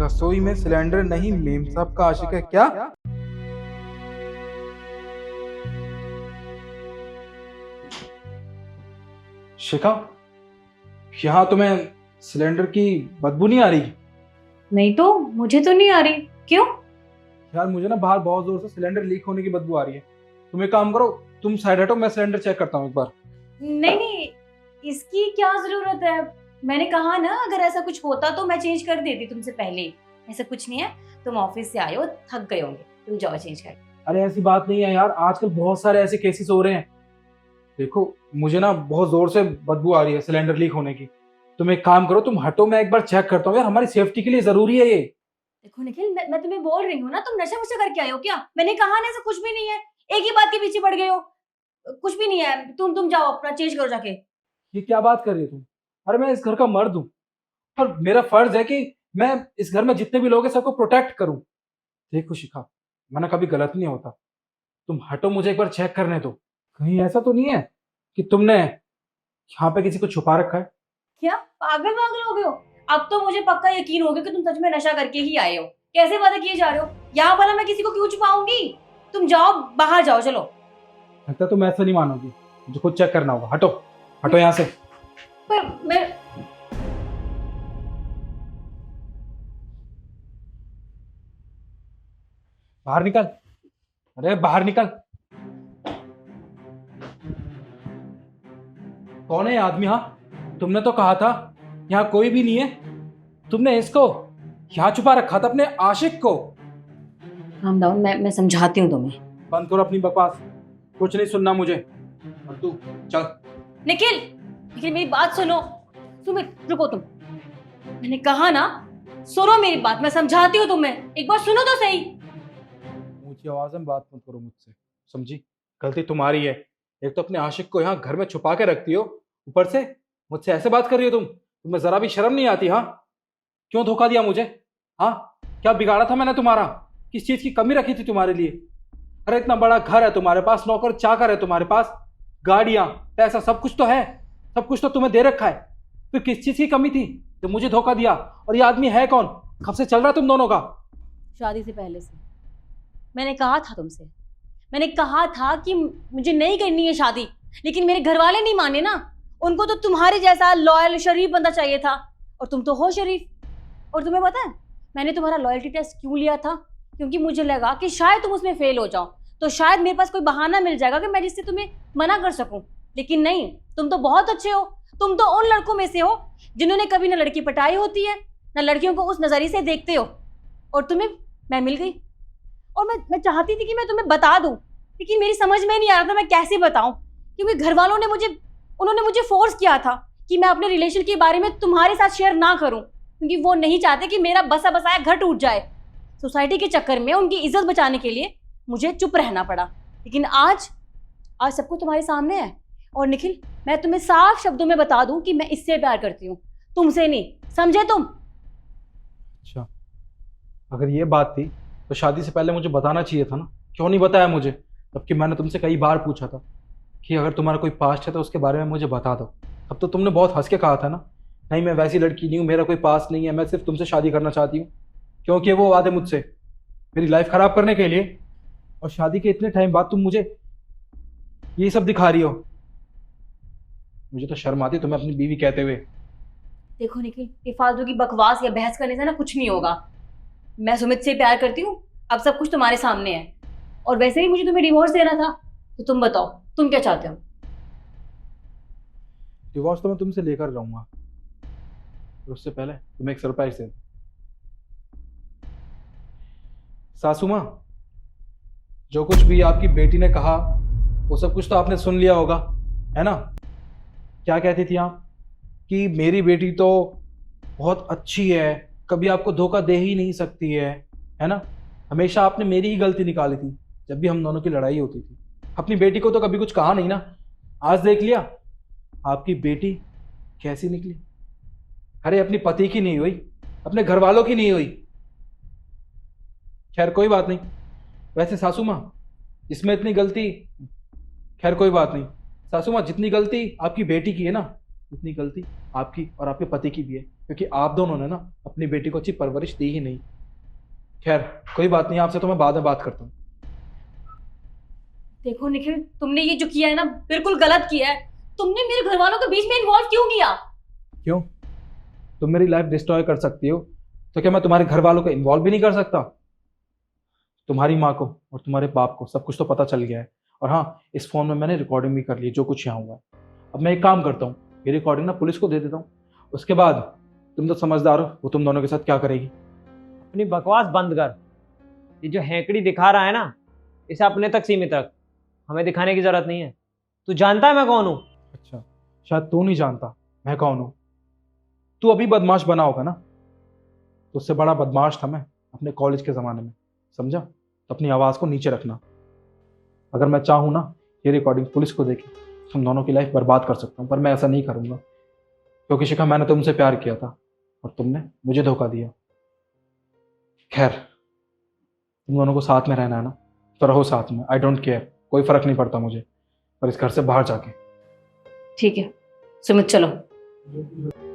रसोई में सिलेंडर नहीं, मेम साहब का आशिक है क्या? शिखा, यहाँ तुम्हें सिलेंडर की बदबू नहीं आ रही? नहीं तो मुझे तो नहीं आ रही। क्यों? यार मुझे ना बाहर बहुत जोर से सिलेंडर लीक होने की बदबू आ रही है। तुम एक काम करो, तुम साइड हटो, मैं सिलेंडर चेक करता हूँ एक बार। नहीं नहीं, इसकी क्या जरूरत है? मैंने कहा ना, अगर ऐसा कुछ होता तो मैं चेंज कर देती तुमसे पहले। ऐसा कुछ नहीं है, तुम ऑफिस से आए हो, थक गए होंगे, तुम जाओ चेंज कर। अरे ऐसी बात नहीं है यार, आजकल बहुत सारे ऐसे केसेस हो रहे हैं। देखो मुझे ना बहुत जोर से बदबू आ रही है सिलेंडर लीक होने की। तुम एक काम करो, तुम हटो, मैं एक बार चेक करता हूँ यार, हमारी सेफ्टी के लिए जरूरी है ये। देखो निखिल, मैं तुम्हें बोल रही हूँ ना, तुम नशा वशा करके आए हो क्या? मैंने कहा ना, ऐसा कुछ भी नहीं है। एक ही बात के पीछे पड़ गए हो। कुछ भी नहीं है, तुम जाओ अपना चेंज करो जाके। ये क्या बात कर रही हो तुम? अरे मैं इस घर का मर्द हूँ और मेरा फर्ज है कि मैं इस घर में जितने भी लोग हैं सबको प्रोटेक्ट करूं। देखो शिखा, मैंने कभी गलत नहीं होता। तुम हटो, मुझे एक बार चेक करने दो। कहीं ऐसा तो नहीं है कि तुमने यहाँ पे किसी को छुपा रखा है? क्या पागल वागल हो गए हो? अब तो मुझे पक्का यकीन हो गया कि तुम सच में नशा करके ही आए हो। कैसे वादा किए जा रहे हो? यहाँ वाला मैं किसी को क्यों छुपाऊंगी? तुम जाओ, बाहर जाओ, चलो। लगता है तुम ऐसा नहीं मानोगी, मुझे खुद चेक करना होगा। हटो हटो यहाँ से। पर मैं बाहर निकल, अरे बाहर निकल। कौन है ये आदमी? हाँ तुमने तो कहा था यहाँ कोई भी नहीं है। तुमने इसको यहाँ छुपा रखा था, अपने आशिक को। काम डाउन, मैं समझाती हूँ तुम्हें। बंद करो अपनी बकवास, कुछ नहीं सुनना मुझे। और तू चल। निखिल, निखिल मेरी बात सुनो। सुमित रुको तुम। मैंने कहा ना, सुनो मेरी बात, मैं समझाती हूँ तुम्हें, एक बार सुनो तो सही। ऊंची आवाज में बात मत करो मुझसे, समझी? गलती तुम्हारी है। एक तो अपने आशिक को यहाँ घर में छुपा के रखती हो, ऊपर से मुझसे ऐसे बात कर रही हो तुम। तुम्हें जरा भी शर्म नहीं आती? हाँ, क्यों धोखा दिया मुझे? हाँ, क्या बिगाड़ा था मैंने तुम्हारा? किस चीज की कमी रखी थी तुम्हारे लिए? अरे इतना बड़ा घर है तुम्हारे पास, नौकर चाकर है तुम्हारे पास, गाड़ियां, पैसा, सब कुछ तो है। सब कुछ तो तुम्हें दे रखा है। फिर किस चीज की कमी थी तो मुझे धोखा दिया? और ये आदमी है कौन? कब से चल रहा है तुम दोनों का? शादी से पहले से मैंने कहा था तुमसे, मैंने कहा था कि मुझे नहीं करनी है शादी, लेकिन मेरे घर वाले नहीं माने ना। उनको तो तुम्हारे जैसा लॉयल शरीफ बंदा चाहिए था, और तुम तो हो शरीफ। और तुम्हें पता है मैंने तुम्हारा लॉयल्टी टेस्ट क्यों लिया था? क्योंकि मुझे लगा कि शायद तुम उसमें फेल हो जाओ, तो शायद मेरे पास कोई बहाना मिल जाएगा कि मैं जिससे तुम्हें मना कर सकूं। लेकिन नहीं, तुम तो बहुत अच्छे हो। तुम तो उन लड़कों में से हो जिन्होंने कभी ना लड़की पटाई होती है, ना लड़कियों को उस नजरिए से देखते हो। और तुम्हें मैं मिल गई, और मैं चाहती थी कि मैं तुम्हें बता दूं, लेकिन मेरी समझ में नहीं आ रहा था मैं कैसे बताऊं। क्योंकि घर वालों ने उन्होंने मुझे फोर्स किया था कि मैं अपने रिलेशन के बारे में तुम्हारे साथ शेयर ना करूं, क्योंकि वो नहीं चाहते कि मेरा बसा बसाया घर टूट जाए। सोसाइटी के चक्कर में उनकी इज्जत बचाने के लिए मुझे चुप रहना पड़ा। लेकिन आज सब कुछ तुम्हारे सामने है। और निखिल, मैं तुम्हें साफ शब्दों में बता दूं कि मैं इससे प्यार करती हूँ, तुमसे नहीं। समझे तुम? अच्छा, अगर ये बात थी तो शादी से पहले मुझे बताना चाहिए था ना। क्यों नहीं बताया मुझे? जबकि मैंने तुमसे कई बार पूछा था कि अगर तुम्हारा कोई पास्ट है तो उसके बारे में मुझे बता दो। अब तो तुमने बहुत हंस के कहा था ना, नहीं मैं वैसी लड़की नहीं हूँ, मेरा कोई पास्ट नहीं है, मैं सिर्फ तुमसे शादी करना चाहती हूँ। क्योंकि वो वादे मुझसे मेरी लाइफ खराब करने के लिए, और शादी के इतने टाइम बाद तुम मुझे ये सब दिखा रही हो। मुझे तो शर्म आती है तुम्हें अपनी बीवी कहते हुए। देखो निखिल, ये फालतू की बकवास या बहस करने से ना कुछ नहीं होगा। मैं सुमित से प्यार करती हूँ, अब सब कुछ तुम्हारे सामने है। और वैसे ही मुझे तुम्हें डिवोर्स देना था, तो तुम बताओ तुम क्या चाहते हो? डिवोर्स तो मैं तुमसे लेकर रहूंगा, और उससे पहले तुम्हें एक सरप्राइज दे। सासू माँ, जो कुछ भी आपकी बेटी ने कहा वो सब कुछ तो आपने सुन लिया होगा, है ना? क्या कहती थी आप कि मेरी बेटी तो बहुत अच्छी है, कभी आपको धोखा दे ही नहीं सकती है ना? हमेशा आपने मेरी ही गलती निकाली थी जब भी हम दोनों की लड़ाई होती थी। अपनी बेटी को तो कभी कुछ कहा नहीं ना। आज देख लिया आपकी बेटी कैसी निकली। अरे अपनी पति की नहीं हुई, अपने घर वालों की नहीं हुई। खैर कोई बात नहीं। वैसे सासू माँ, इसमें इतनी गलती, खैर कोई बात नहीं। सासू माँ, जितनी गलती आपकी बेटी की है ना, उतनी गलती आपकी और आपके पति की भी है, क्योंकि आप दोनों ने ना अपनी बेटी को अच्छी परवरिश दी ही नहीं। खैर कोई बात नहीं, आपसे तो मैं बाद में बात करता हूँ। देखो निखिल, तुमने ये जो किया है ना बिल्कुल गलत किया है। तुमने मेरे घर वालों के बीच में इन्वॉल्व क्यों किया? क्यों? तुम मेरी लाइफ डिस्ट्रॉय कर सकती हो, तो क्या मैं तुम्हारे घर वालों को इन्वॉल्व भी नहीं कर सकता? तुम्हारी माँ को और तुम्हारे बाप को सब कुछ तो पता चल गया है, और हाँ, इस फोन में मैंने रिकॉर्डिंग भी कर ली जो कुछ यहाँ हुआ है। अब मैं एक काम करता हूँ, ये रिकॉर्डिंग ना पुलिस को दे देता हूँ, उसके बाद तुम तो समझदार हो, वो तुम दोनों के साथ क्या करेगी। अपनी बकवास बंद कर। ये जो हैंकड़ी दिखा रहा है ना, इसे अपने तक सीमित रख, हमें दिखाने की जरूरत नहीं है। तू जानता है मैं कौन हूँ? अच्छा, शायद तू नहीं जानता मैं कौन हूँ। तू अभी बदमाश बना होगा ना, तो उससे बड़ा बदमाश था मैं अपने कॉलेज के ज़माने में, समझा? तो अपनी आवाज़ को नीचे रखना। अगर मैं चाहूँ ना, ये रिकॉर्डिंग पुलिस को देके तुम दोनों की लाइफ बर्बाद कर सकता हूँ, पर मैं ऐसा नहीं करूँगा, क्योंकि शिखा मैंने तुमसे प्यार किया था और तुमने मुझे धोखा दिया। खैर, तुम दोनों को साथ में रहना है ना, तो रहो साथ में, आई डोंट केयर, कोई फ़र्क नहीं पड़ता मुझे, पर इस घर से बाहर जाके। ठीक है सुमित, चलो।